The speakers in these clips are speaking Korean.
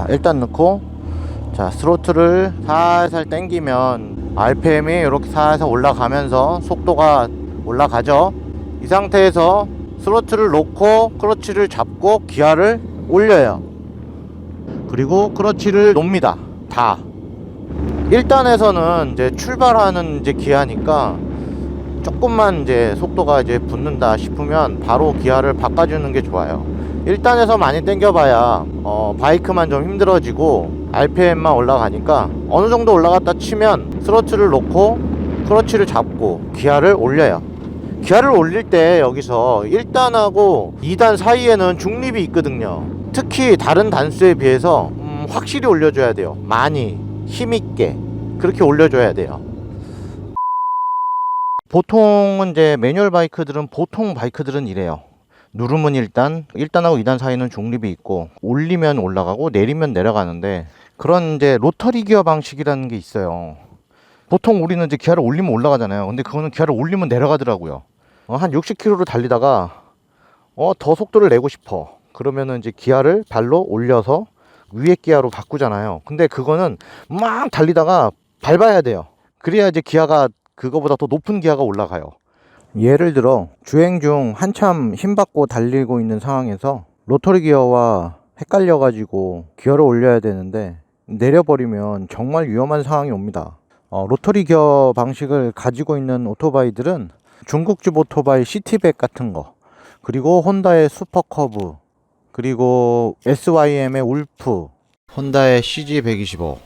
자, 일단 넣고, 자, 스로틀을 살살 당기면 RPM이 이렇게 살살 올라가면서 속도가 올라가죠. 이 상태에서 스로틀을 놓고 클러치를 잡고 기아를 올려요. 그리고 클러치를 놓습니다. 다 1단에서는 이제 출발하는 이제 기아니까 조금만 이제 속도가 이제 붙는다 싶으면 바로 기아를 바꿔주는 게 좋아요. 1단에서 많이 당겨봐야 바이크만 좀 힘들어지고 RPM만 올라가니까 어느 정도 올라갔다 치면 스로틀을 놓고 클러치를 잡고 기아를 올려요. 기아를 올릴 때 여기서 1단하고 2단 사이에는 중립이 있거든요. 특히 다른 단수에 비해서 확실히 올려줘야 돼요. 많이 힘있게 그렇게 올려줘야 돼요. 보통은 이제 매뉴얼 바이크들은 보통 바이크들은 이래요. 누르면 1단, 1단하고 2단 사이는 중립이 있고 올리면 올라가고 내리면 내려가는데 그런 이제 로터리 기어 방식이라는 게 있어요. 보통 우리는 이제 기아를 올리면 올라가잖아요. 근데 그거는 기아를 올리면 내려가더라고요. 한 60km로 달리다가 더 속도를 내고 싶어. 그러면은 이제 기아를 발로 올려서 위에 기아로 바꾸잖아요. 근데 그거는 막 달리다가 밟아야 돼요. 그래야 이제 기아가 그거보다 더 높은 기아가 올라가요. 예를 들어 주행 중 한참 힘받고 달리고 있는 상황에서 로터리 기어와 헷갈려 가지고 기어를 올려야 되는데 내려버리면 정말 위험한 상황이 옵니다. 로터리 기어 방식을 가지고 있는 오토바이들은 중국집 오토바이 시티백 같은 거, 그리고 혼다의 슈퍼커브, 그리고 SYM의 울프, 혼다의 CG125,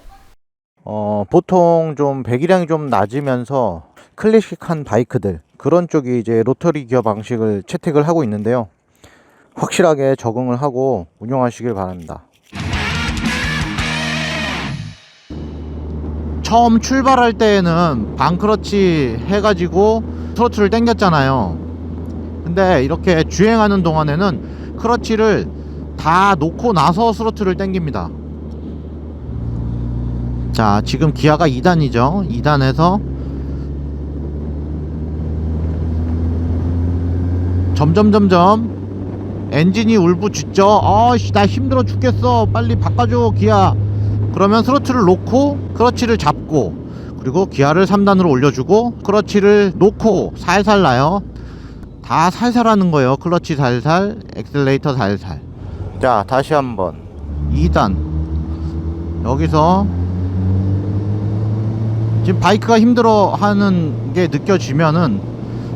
보통 좀 배기량이 좀 낮으면서 클래식한 바이크들, 그런 쪽이 이제 로터리 기어 방식을 채택을 하고 있는데요. 확실하게 적응을 하고 운영하시길 바랍니다. 처음 출발할 때에는 반크러치 해가지고 트로트를 당겼잖아요. 근데 이렇게 주행하는 동안에는 크러치를 다 놓고 나서 스로틀을 당깁니다. 자, 지금 기아가 2단이죠. 2단에서 점점 엔진이 울부짖죠. 나 힘들어 죽겠어, 빨리 바꿔줘 기아. 그러면 스로틀을 놓고 클러치를 잡고, 그리고 기아를 3단으로 올려주고 클러치를 놓고 살살 나요. 다 살살 하는 거예요. 클러치 살살, 엑셀레이터 살살. 자, 다시 한번 2단. 여기서 지금 바이크가 힘들어 하는 게 느껴지면은,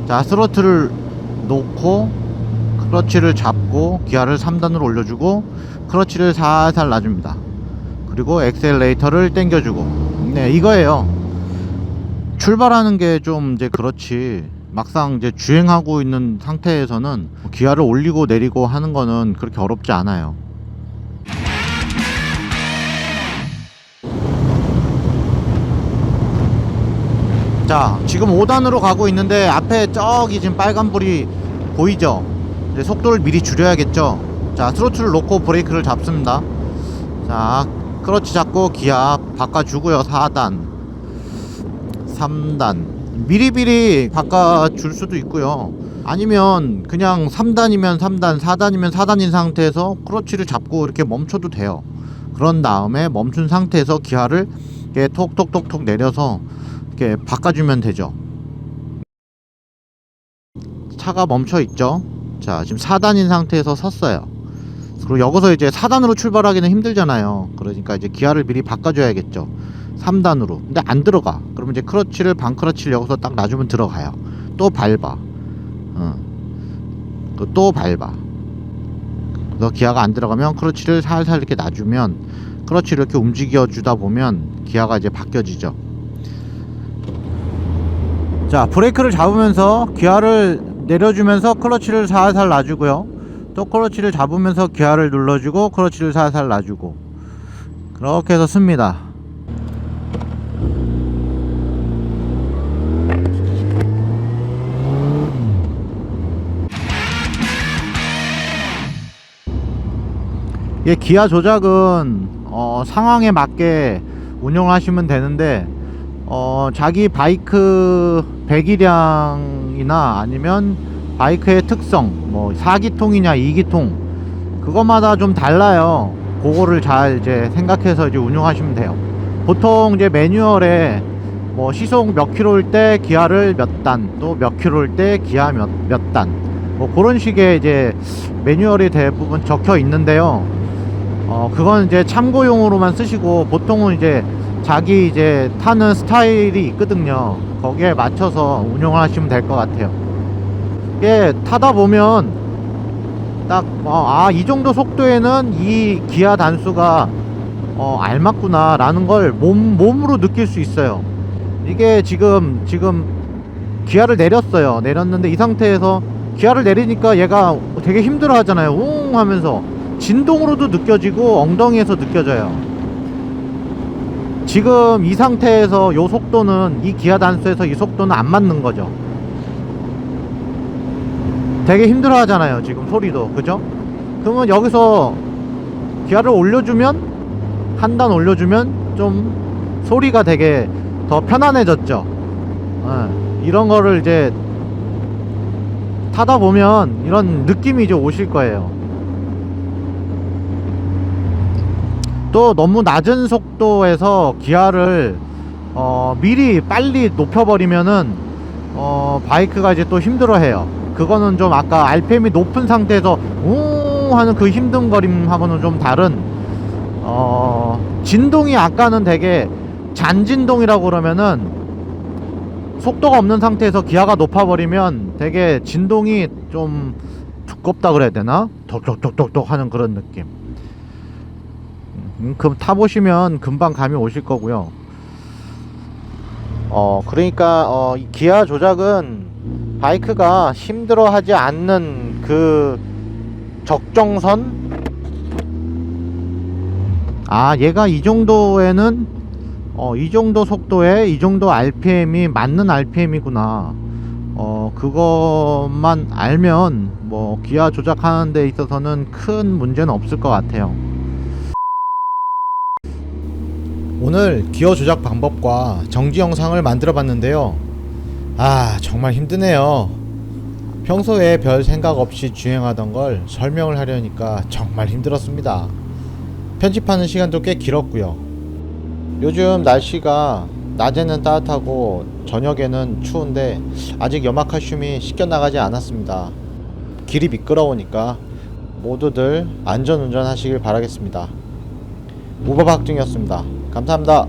자, 스로틀을 놓고 클러치를 잡고 기아를 3단으로 올려주고 클러치를 살살 놔줍니다. 그리고 엑셀레이터를 당겨주고. 네, 이거예요. 출발하는 게 좀 이제 그렇지, 막상 이제 주행하고 있는 상태에서는 기아를 올리고 내리고 하는 거는 그렇게 어렵지 않아요. 자, 지금 5단으로 가고 있는데 앞에 저기 지금 빨간불이 보이죠? 이제 속도를 미리 줄여야겠죠. 자, 스로틀을 놓고 브레이크를 잡습니다. 자, 클러치 잡고 기아 바꿔주고요. 4단, 3단 미리미리 바꿔줄 수도 있고요. 아니면 그냥 3단이면 3단, 4단이면 4단인 상태에서 클러치를 잡고 이렇게 멈춰도 돼요. 그런 다음에 멈춘 상태에서 기아를 이렇게 톡톡톡톡 내려서 이렇게 바꿔주면 되죠. 차가 멈춰 있죠. 자, 지금 4단인 상태에서 섰어요. 그리고 여기서 이제 4단으로 출발하기는 힘들잖아요. 그러니까 이제 기아를 미리 바꿔줘야겠죠. 3단으로. 근데 안 들어가. 그러면 이제 클러치를, 반클러치를 여기서 딱 놔주면 들어가요. 또 밟아. 또 밟아. 그래서 기아가 안 들어가면 클러치를 살살 이렇게 놔주면, 클러치를 이렇게 움직여 주다 보면 기아가 이제 바뀌어지죠. 자, 브레이크를 잡으면서 기아를 내려주면서 클러치를 살살 놔주고요. 또 클러치를 잡으면서 기아를 눌러주고 클러치를 살살 놔주고, 그렇게 해서 씁니다. 이 기아 조작은 상황에 맞게 운영하시면 되는데, 자기 바이크 배기량이나 아니면 바이크의 특성, 뭐 4기통이냐 2기통, 그것마다 좀 달라요. 그거를 잘 이제 생각해서 이제 운용하시면 돼요. 보통 이제 매뉴얼에 뭐 시속 몇 킬로일 때 기아를 몇 단, 또 몇 킬로일 때 기아 몇 단, 뭐 그런 식의 이제 매뉴얼이 대부분 적혀 있는데요. 그건 이제 참고용으로만 쓰시고, 보통은 이제 자기 이제 타는 스타일이 있거든요. 거기에 맞춰서 운용을 하시면 될 것 같아요. 이게 타다 보면 딱 이 정도 속도에는 이 기아 단수가 알맞구나 라는 걸 몸으로 느낄 수 있어요. 이게 지금 기아를 내렸는데 이 상태에서 기아를 내리니까 얘가 되게 힘들어 하잖아요. 웅 하면서 진동으로도 느껴지고 엉덩이에서 느껴져요. 지금 이 상태에서 요 속도는, 이 기아 단수에서 이 속도는 안 맞는 거죠. 되게 힘들어 하잖아요 지금 소리도. 그죠? 그러면 여기서 기아를 올려주면, 한 단 올려주면 좀 소리가 되게 더 편안해졌죠. 이런 거를 이제 타다 보면 이런 느낌이 이제 오실 거예요. 또 너무 낮은 속도에서 기아를 미리 빨리 높여버리면은 바이크가 이제 또 힘들어해요. 그거는 좀 아까 RPM이 높은 상태에서 웅 하는 그 힘듦거림하고는 좀 다른 진동이, 아까는 되게 잔진동이라고 그러면은 속도가 없는 상태에서 기아가 높아버리면 되게 진동이 좀 두껍다 그래야 되나? 톡톡톡톡톡 하는 그런 느낌. 그럼 타보시면 금방 감이 오실 거고요. 그러니까 이 기아 조작은 바이크가 힘들어하지 않는 그 적정선? 얘가 이 정도에는 이 정도 속도에 이 정도 RPM이 맞는 RPM이구나. 그것만 알면 뭐 기아 조작하는 데 있어서는 큰 문제는 없을 것 같아요. 오늘 기어 조작 방법과 정지 영상을 만들어 봤는데요. 정말 힘드네요. 평소에 별 생각 없이 주행하던 걸 설명을 하려니까 정말 힘들었습니다. 편집하는 시간도 꽤 길었고요. 요즘 날씨가 낮에는 따뜻하고 저녁에는 추운데 아직 염화칼슘이 씻겨나가지 않았습니다. 길이 미끄러우니까 모두들 안전운전 하시길 바라겠습니다. 우버박증이었습니다. 감사합니다.